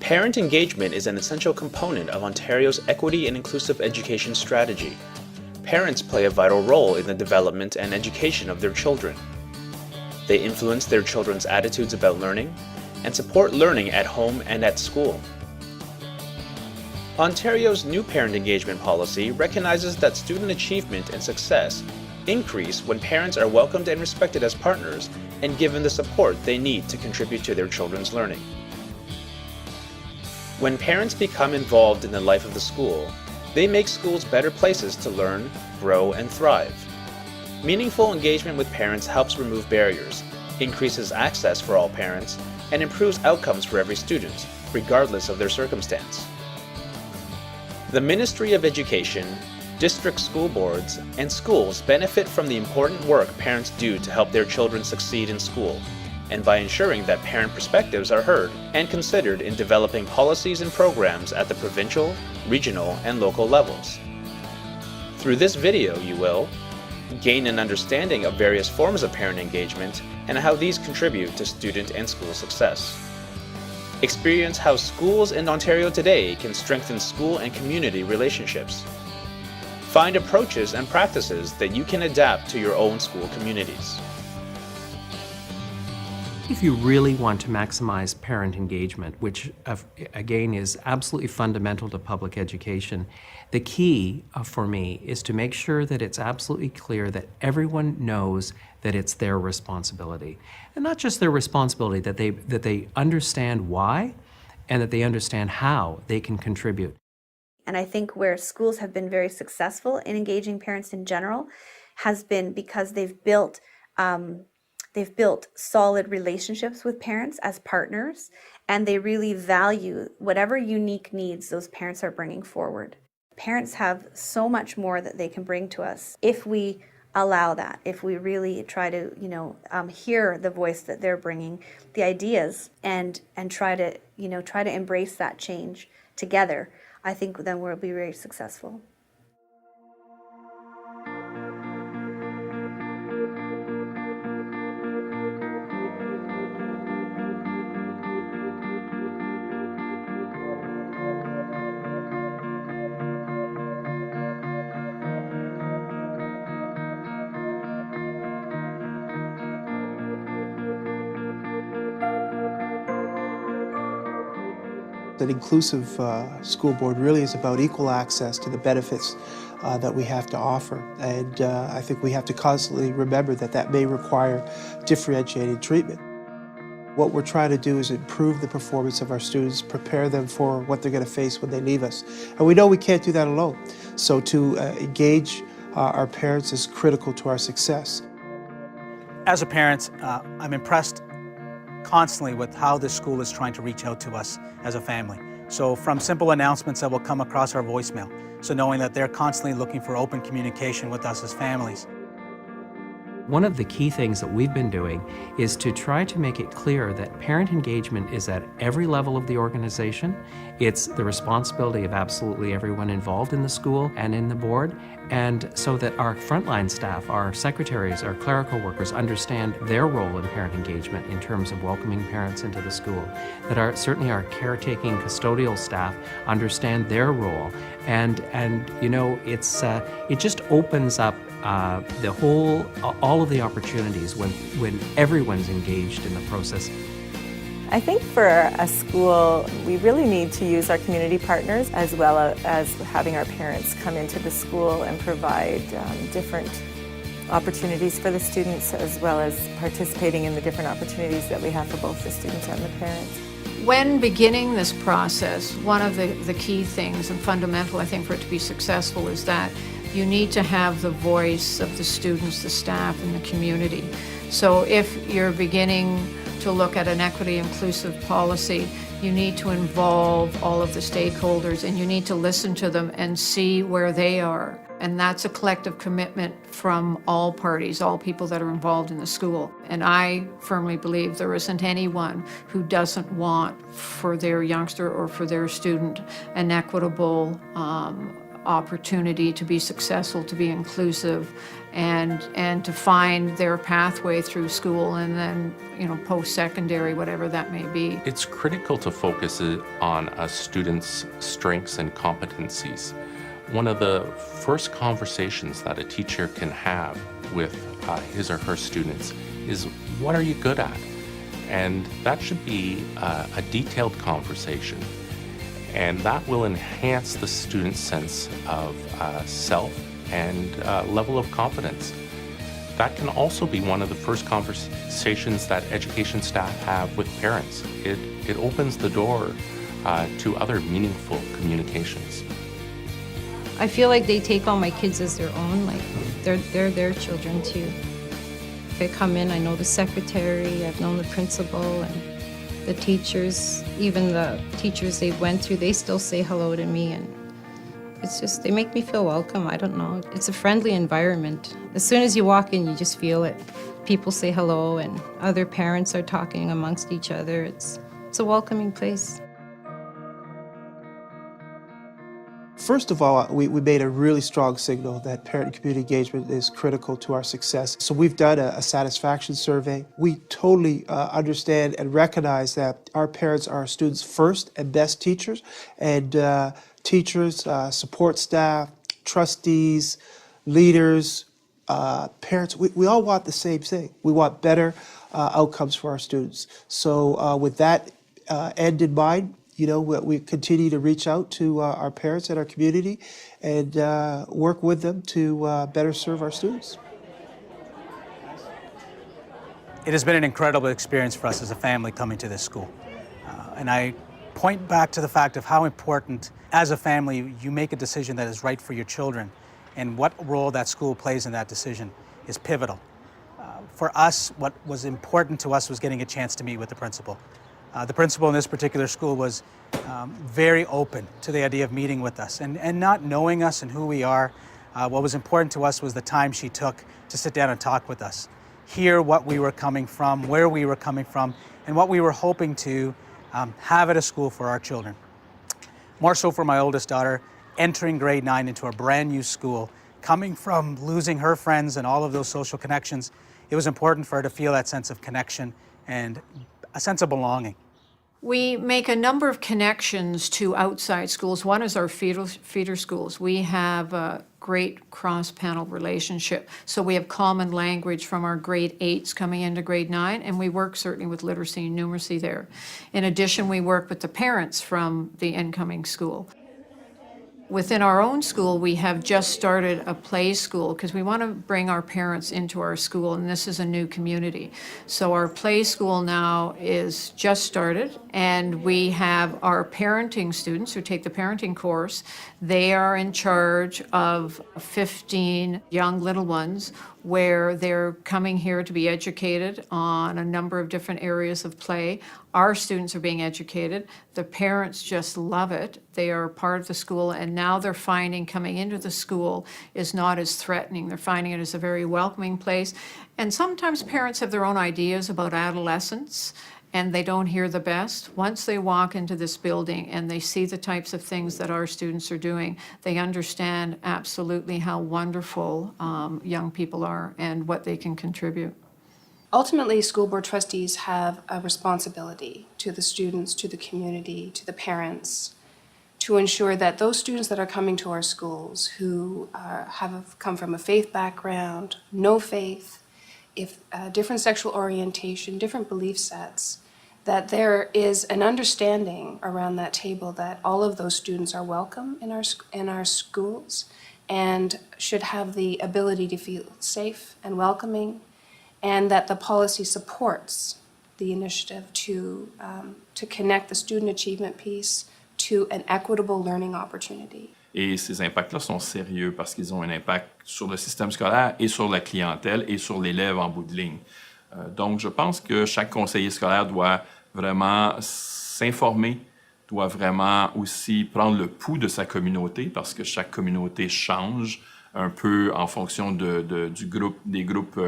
Parent engagement is an essential component of Ontario's equity and inclusive education strategy. Parents play a vital role in the development and education of their children. They influence their children's attitudes about learning and support learning at home and at school. Ontario's new parent engagement policy recognizes that student achievement and success increase when parents are welcomed and respected as partners and given the support they need to contribute to their children's learning. When parents become involved in the life of the school, they make schools better places to learn, grow, and thrive. Meaningful engagement with parents helps remove barriers, increases access for all parents, and improves outcomes for every student, regardless of their circumstance. The Ministry of Education, district school boards, and schools benefit from the important work parents do to help their children succeed in school, and by ensuring that parent perspectives are heard and considered in developing policies and programs at the provincial, regional, and local levels. Through this video, you will gain an understanding of various forms of parent engagement and how these contribute to student and school success. Experience how schools in Ontario today can strengthen school and community relationships. Find approaches and practices that you can adapt to your own school communities. If you really want to maximize parent engagement, which again is absolutely fundamental to public education, the key for me is to make sure that it's absolutely clear that everyone knows that it's their responsibility. And not just their responsibility, that they understand why and that they understand how they can contribute. And I think where schools have been very successful in engaging parents in general has been because they've built solid relationships with parents as partners, and they really value whatever unique needs those parents are bringing forward. Parents have so much more that they can bring to us if we allow that, if we really try to, hear the voice that they're bringing, the ideas, and try to embrace that change together. I think then we'll be very successful. An inclusive school board really is about equal access to the benefits that we have to offer. And I think we have to constantly remember that that may require differentiated treatment. What we're trying to do is improve the performance of our students, prepare them for what they're going to face when they leave us. And we know we can't do that alone. So to engage our parents is critical to our success. As a parent, I'm impressed constantly with how this school is trying to reach out to us as a family. So from simple announcements that will come across our voicemail, so knowing that they're constantly looking for open communication with us as families. One of the key things that we've been doing is to try to make it clear that parent engagement is at every level of the organization. It's the responsibility of absolutely everyone involved in the school and in the board, and so that our frontline staff, our secretaries, our clerical workers understand their role in parent engagement in terms of welcoming parents into the school. That certainly our caretaking custodial staff understand their role, and it just opens up all of the opportunities when everyone's engaged in the process. I think for a school, we really need to use our community partners as well as having our parents come into the school and provide different opportunities for the students, as well as participating in the different opportunities that we have for both the students and the parents. When beginning this process, one of the key things and fundamental, I think, for it to be successful is that you need to have the voice of the students, the staff, and the community. So if you're beginning to look at an equity inclusive policy, you need to involve all of the stakeholders and you need to listen to them and see where they are. And that's a collective commitment from all parties, all people that are involved in the school. And I firmly believe there isn't anyone who doesn't want for their youngster or for their student an equitable opportunity to be successful, to be inclusive, and to find their pathway through school and then, post-secondary, whatever that may be. It's critical to focus on a student's strengths and competencies. One of the first conversations that a teacher can have with his or her students is, what are you good at? And that should be a detailed conversation. And that will enhance the student's sense of self and level of confidence. That can also be one of the first conversations that education staff have with parents. It opens the door to other meaningful communications. I feel like they take all my kids as their own, like they're their children too. If I come in, I know the secretary, I've known the principal and the teachers, even the teachers they went through, they still say hello to me, and it's just, they make me feel welcome. I don't know, it's a friendly environment. As soon as you walk in, you just feel it. People say hello and other parents are talking amongst each other. It's a welcoming place. First of all, we made a really strong signal that parent and community engagement is critical to our success. So we've done a satisfaction survey. We totally understand and recognize that our parents are our students' first and best teachers, and teachers, support staff, trustees, leaders, parents, we all want the same thing. We want better outcomes for our students. So with that end in mind, we continue to reach out to our parents and our community and work with them to better serve our students. It has been an incredible experience for us as a family coming to this school. And I point back to the fact of how important, as a family, you make a decision that is right for your children, and what role that school plays in that decision is pivotal. For us, what was important to us was getting a chance to meet with the principal. The principal in this particular school was very open to the idea of meeting with us, and not knowing us and who we are. What was important to us was the time she took to sit down and talk with us, hear what we were coming from, where we were coming from, and what we were hoping to have at a school for our children. More so for my oldest daughter, entering grade 9 into a brand new school, coming from losing her friends and all of those social connections, it was important for her to feel that sense of connection and a sense of belonging. We make a number of connections to outside schools. One is our feeder schools. We have a great cross-panel relationship. So we have common language from our grade 8s coming into grade 9, and we work certainly with literacy and numeracy there. In addition, we work with the parents from the incoming school. Within our own school, we have just started a play school because we want to bring our parents into our school, and this is a new community. So our play school now is just started, and we have our parenting students who take the parenting course. They are in charge of 15 young little ones where they're coming here to be educated on a number of different areas of play. Our students are being educated. The parents just love it. They are part of the school, and now they're finding coming into the school is not as threatening. They're finding it as a very welcoming place. And sometimes parents have their own ideas about adolescence, and they don't hear the best. Once they walk into this building and they see the types of things that our students are doing, they understand absolutely how wonderful young people are and what they can contribute. Ultimately, school board trustees have a responsibility to the students, to the community, to the parents, to ensure that those students that are coming to our schools who have come from a faith background, no faith, if different sexual orientation, different belief sets, that there is an understanding around that table that all of those students are welcome in our schools and should have the ability to feel safe and welcoming, and that the policy supports the initiative to connect the student achievement piece to an equitable learning opportunity. Et ces impacts-là sont sérieux parce qu'ils ont un impact sur le système scolaire et sur la clientèle et sur l'élève en bout de ligne. Donc, je pense que chaque conseiller scolaire doit vraiment s'informer, doit vraiment aussi prendre le pouls de sa communauté parce que chaque communauté change un peu en fonction des groupes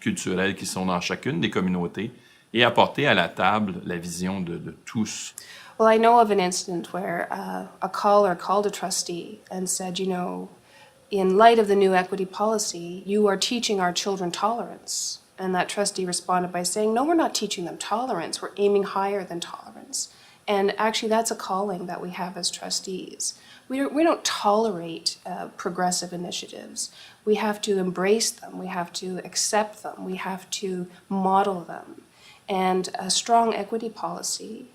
culturels qui sont dans chacune des communautés et apporter à la table la vision de tous. Well, I know of an incident where a caller called a trustee and said, you know, in light of the new equity policy, you are teaching our children tolerance. And that trustee responded by saying, no, we're not teaching them tolerance. We're aiming higher than tolerance. And actually, that's a calling that we have as trustees. We don't tolerate progressive initiatives. We have to embrace them. We have to accept them. We have to model them. And a strong equity policy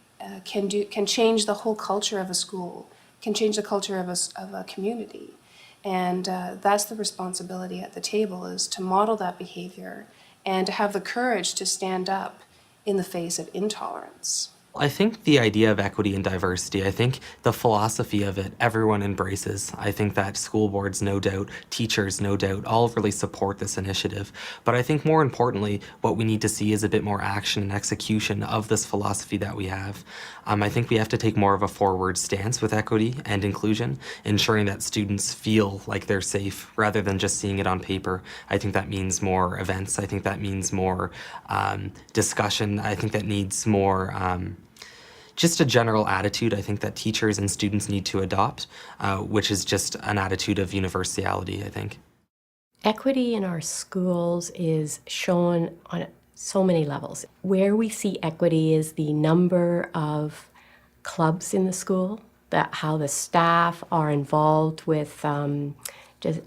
can change the whole culture of a school, can change the culture of a community. And that's the responsibility at the table, is to model that behavior and to have the courage to stand up in the face of intolerance. I think the idea of equity and diversity, I think the philosophy of it, everyone embraces. I think that school boards, no doubt, teachers, no doubt, all really support this initiative. But I think more importantly, what we need to see is a bit more action and execution of this philosophy that we have. I think we have to take more of a forward stance with equity and inclusion, ensuring that students feel like they're safe rather than just seeing it on paper. I think that means more events. I think that means more discussion. I think that needs more just a general attitude, I think, that teachers and students need to adopt, which is just an attitude of universality, I think. Equity in our schools is shown on so many levels. Where we see equity is the number of clubs in the school, how the staff are involved with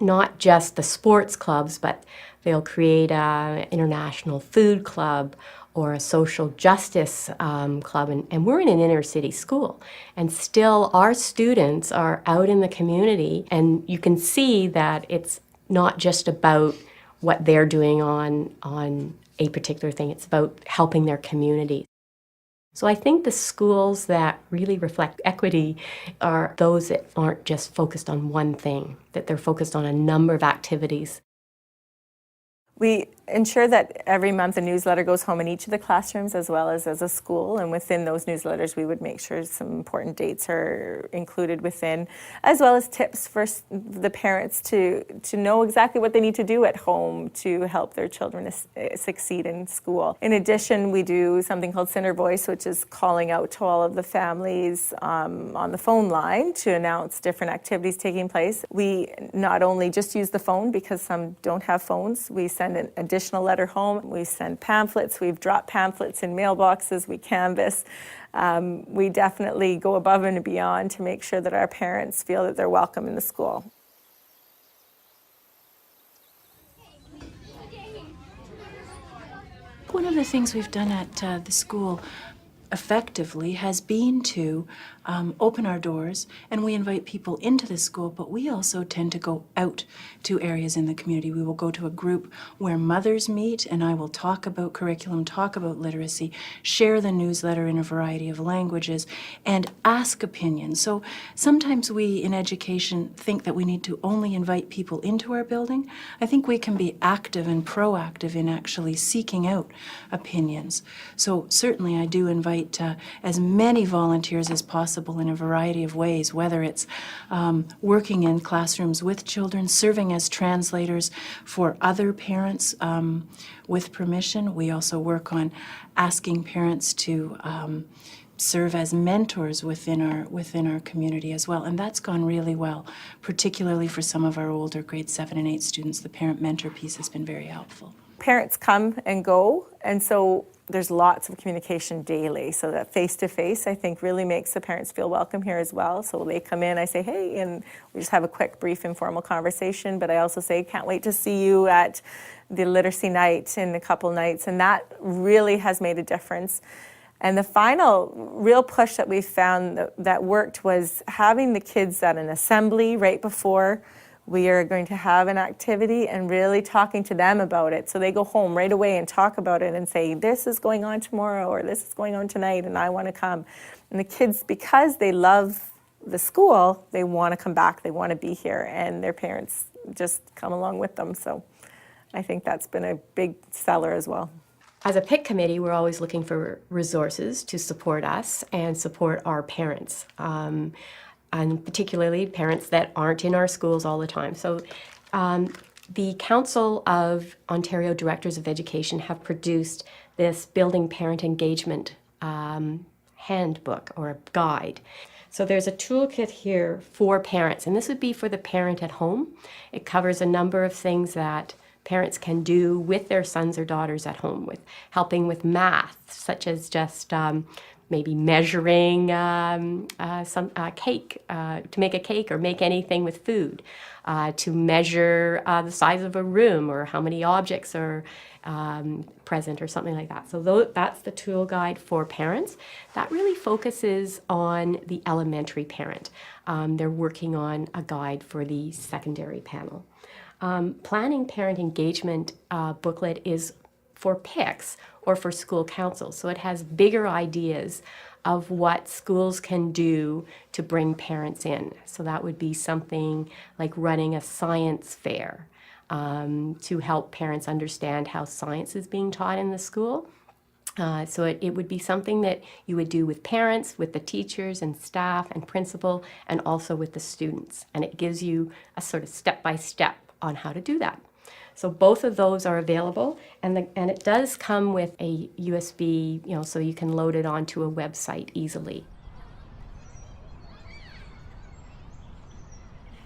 not just the sports clubs, but they'll create an international food club or a social justice club, and we're in an inner city school, and still our students are out in the community, and you can see that it's not just about what they're doing on a particular thing, it's about helping their community. So I think the schools that really reflect equity are those that aren't just focused on one thing, that they're focused on a number of activities. We ensure that every month a newsletter goes home in each of the classrooms as well as a school, and within those newsletters we would make sure some important dates are included within, as well as tips for the parents to know exactly what they need to do at home to help their children succeed in school. In addition, we do something called Center Voice, which is calling out to all of the families on the phone line to announce different activities taking place. We not only just use the phone because some don't have phones, we send an additional letter home. We send pamphlets. We've dropped pamphlets in mailboxes. We canvass. We definitely go above and beyond to make sure that our parents feel that they're welcome in the school. One of the things we've done at the school effectively has been to open our doors, and we invite people into the school, but we also tend to go out to areas in the community. We will go to a group where mothers meet, and I will talk about curriculum, talk about literacy, share the newsletter in a variety of languages, and ask opinions. So sometimes we in education think that we need to only invite people into our building. I think we can be active and proactive in actually seeking out opinions. So certainly I do invite as many volunteers as possible in a variety of ways, whether it's working in classrooms with children, serving as translators for other parents with permission. We also work on asking parents to serve as mentors within our community as well, and that's gone really well, particularly for some of our older grade 7 and 8 students. The parent mentor piece has been very helpful. Parents come and go, and so there's lots of communication daily, so that face-to-face, I think, really makes the parents feel welcome here as well. So they come in, I say, hey, and we just have a quick, brief, informal conversation, but I also say, can't wait to see you at the literacy night in a couple nights, and that really has made a difference. And the final real push that we found that worked was having the kids at an assembly right before we are going to have an activity and really talking to them about it. So they go home right away and talk about it and say, this is going on tomorrow or this is going on tonight and I want to come. And the kids, because they love the school, they want to come back, they want to be here, and their parents just come along with them. So I think that's been a big seller as well. As a PIC committee, we're always looking for resources to support us and support our parents. And particularly parents that aren't in our schools all the time. So the Council of Ontario Directors of Education have produced this Building Parent Engagement handbook or a guide. So there's a toolkit here for parents, and this would be for the parent at home. It covers a number of things that parents can do with their sons or daughters at home, with helping with math, such as just maybe measuring some cake, to make a cake or make anything with food, to measure the size of a room or how many objects are present or something like that. So that's the tool guide for parents. That really focuses on the elementary parent. They're working on a guide for the secondary panel. Planning parent engagement booklet is for PICs or for school councils. So it has bigger ideas of what schools can do to bring parents in. So that would be something like running a science fair to help parents understand how science is being taught in the school. So it would be something that you would do with parents, with the teachers and staff and principal, and also with the students. And it gives you a sort of step-by-step on how to do that. So both of those are available, and it does come with a USB, so you can load it onto a website easily.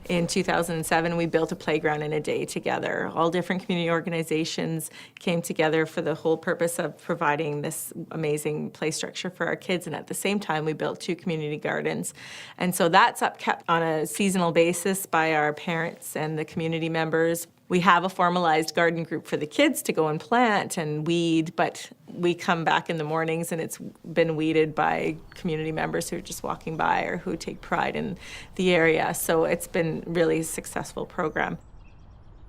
In 2007, we built a playground in a day together. All different community organizations came together for the whole purpose of providing this amazing play structure for our kids. And at the same time, we built 2 community gardens. And so that's kept on a seasonal basis by our parents and the community members. We have a formalized garden group for the kids to go and plant and weed, but we come back in the mornings and it's been weeded by community members who are just walking by or who take pride in the area. So it's been really a successful program.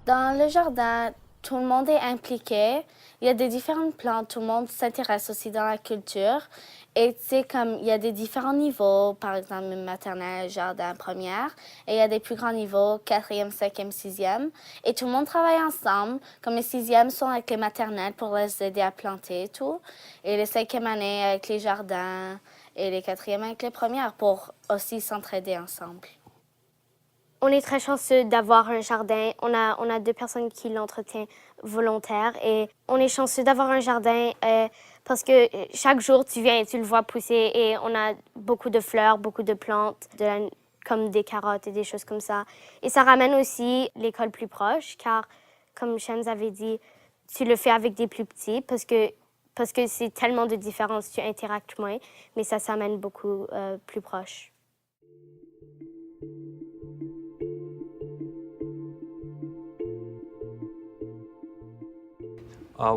Dans le jardin, tout le monde est impliqué. Il y a des différentes plantes, tout le monde s'intéresse aussi dans la culture. Et tu sais, comme il y a des différents niveaux, par exemple maternelle, jardin, première, et il y a des plus grands niveaux, 4e, 5e, 6e. Et tout le monde travaille ensemble, comme les 6e sont avec les maternelles pour les aider à planter et tout. Et les 5e années avec les jardins, et les 4e avec les premières pour aussi s'entraider ensemble. On est très chanceux d'avoir un jardin. On a 2 personnes qui l'entretiennent volontaire et on est chanceux d'avoir un jardin parce que chaque jour tu viens et tu le vois pousser et on a beaucoup de fleurs, beaucoup de plantes, comme des carottes et des choses comme ça. Et ça ramène aussi l'école plus proche car, comme Shams avait dit, tu le fais avec des plus petits parce que c'est tellement de différence, tu interactes moins, mais ça s'amène beaucoup plus proche.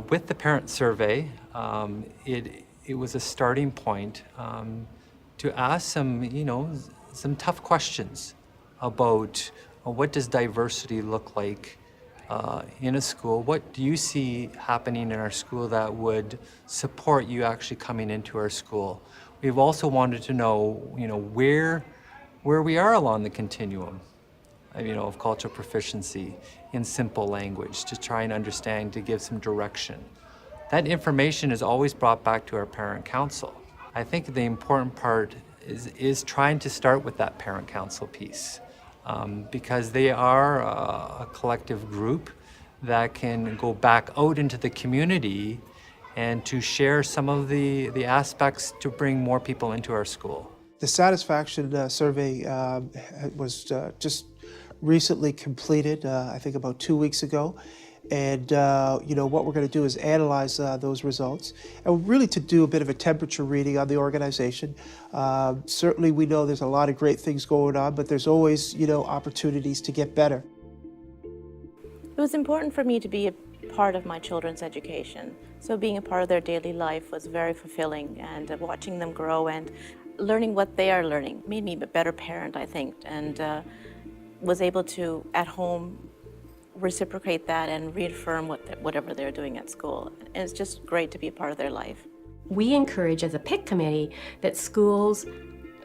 With the parent survey, it was a starting point to ask some tough questions about what does diversity look like in a school? What do you see happening in our school that would support you actually coming into our school? We've also wanted to know, where we are along the continuum, of cultural proficiency in simple language, to try and understand, to give some direction. That information is always brought back to our parent council. I think the important part is trying to start with that parent council piece because they are a collective group that can go back out into the community and to share some of the aspects to bring more people into our school. The satisfaction survey was just recently completed, I think about 2 weeks ago. And what we're going to do is analyze those results and really to do a bit of a temperature reading on the organization. Certainly we know there's a lot of great things going on, but there's always, opportunities to get better. It was important for me to be a part of my children's education. So being a part of their daily life was very fulfilling, and watching them grow and learning what they are learning made me a better parent, I think, and was able to, at home, reciprocate that and reaffirm whatever they're doing at school. And it's just great to be a part of their life. We encourage as a PIC committee that schools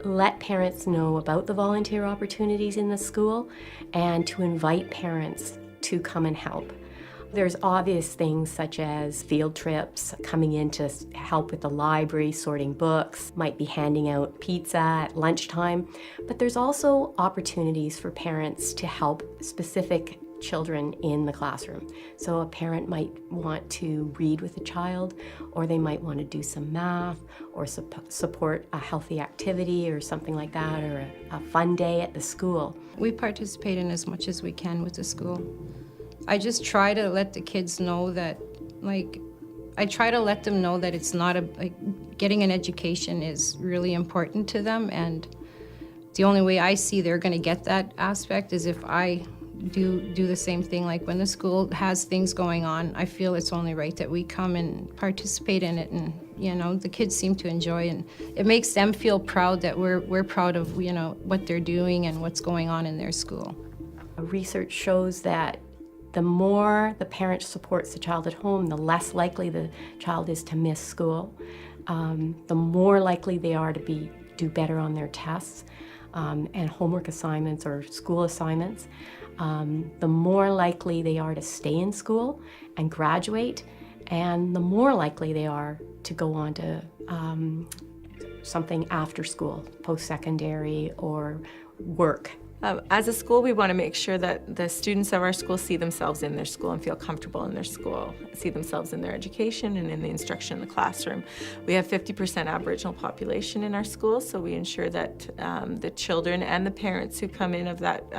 let parents know about the volunteer opportunities in the school and to invite parents to come and help. There's obvious things such as field trips, coming in to help with the library, sorting books, might be handing out pizza at lunchtime, but there's also opportunities for parents to help specific children in the classroom. So a parent might want to read with a child, or they might want to do some math, or support a healthy activity or something like that, or a fun day at the school. We participate in as much as we can with the school. I just try to let the kids know that, I try to let them know that it's not getting an education is really important to them, and the only way I see they're going to get that aspect is if I do the same thing. Like when the school has things going on, I feel it's only right that we come and participate in it, and the kids seem to enjoy, and it makes them feel proud that we're proud of what they're doing and what's going on in their school. Research shows that the more the parent supports the child at home, the less likely the child is to miss school. The more likely they are to do better on their tests and homework assignments or school assignments. The more likely they are to stay in school and graduate, and the more likely they are to go on to something after school, post-secondary or work. As a school, we want to make sure that the students of our school see themselves in their school and feel comfortable in their school, see themselves in their education and in the instruction in the classroom. We have 50% Aboriginal population in our school, so we ensure that the children and the parents who come in of that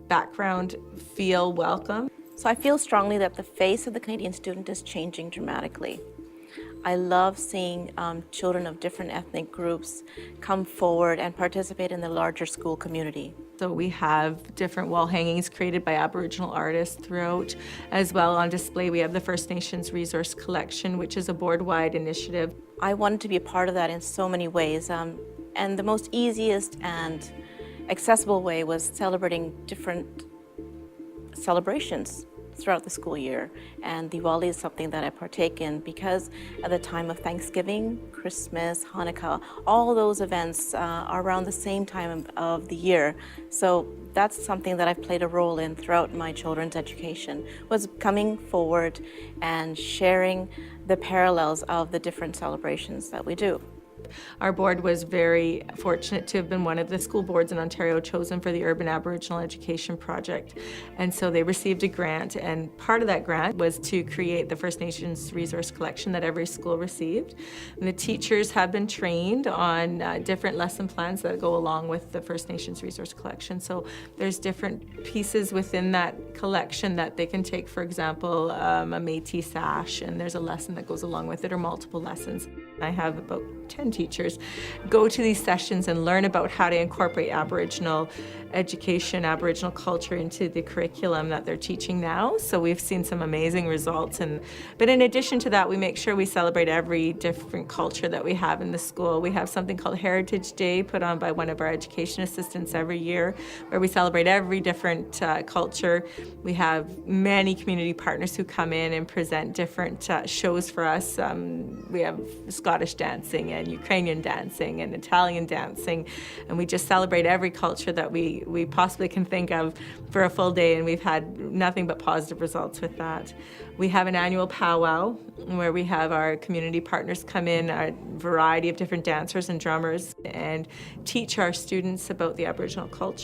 background feel welcome. So I feel strongly that the face of the Canadian student is changing dramatically. I love seeing children of different ethnic groups come forward and participate in the larger school community. So we have different wall hangings created by Aboriginal artists throughout. As well, on display we have the First Nations Resource Collection, which is a board-wide initiative. I wanted to be a part of that in so many ways, and the most easiest and accessible way was celebrating different celebrations throughout the school year, and Diwali is something that I partake in because at the time of Thanksgiving, Christmas, Hanukkah, all those events are around the same time of the year. So that's something that I've played a role in throughout my children's education, was coming forward and sharing the parallels of the different celebrations that we do. Our board was very fortunate to have been one of the school boards in Ontario chosen for the Urban Aboriginal Education Project. And so they received a grant, and part of that grant was to create the First Nations Resource Collection that every school received. And the teachers have been trained on different lesson plans that go along with the First Nations Resource Collection. So there's different pieces within that collection that they can take, for example, a Métis sash, and there's a lesson that goes along with it, or multiple lessons. I have about 10 teachers go to these sessions and learn about how to incorporate Aboriginal education, Aboriginal culture into the curriculum that they're teaching now. So we've seen some amazing results. But in addition to that, we make sure we celebrate every different culture that we have in the school. We have something called Heritage Day put on by one of our education assistants every year, where we celebrate every different culture. We have many community partners who come in and present different shows for us. We have Scottish dancing and Ukrainian dancing and Italian dancing, and we just celebrate every culture that we possibly can think of for a full day, and we've had nothing but positive results with that. We have an annual powwow where we have our community partners come in, a variety of different dancers and drummers, and teach our students about the Aboriginal culture.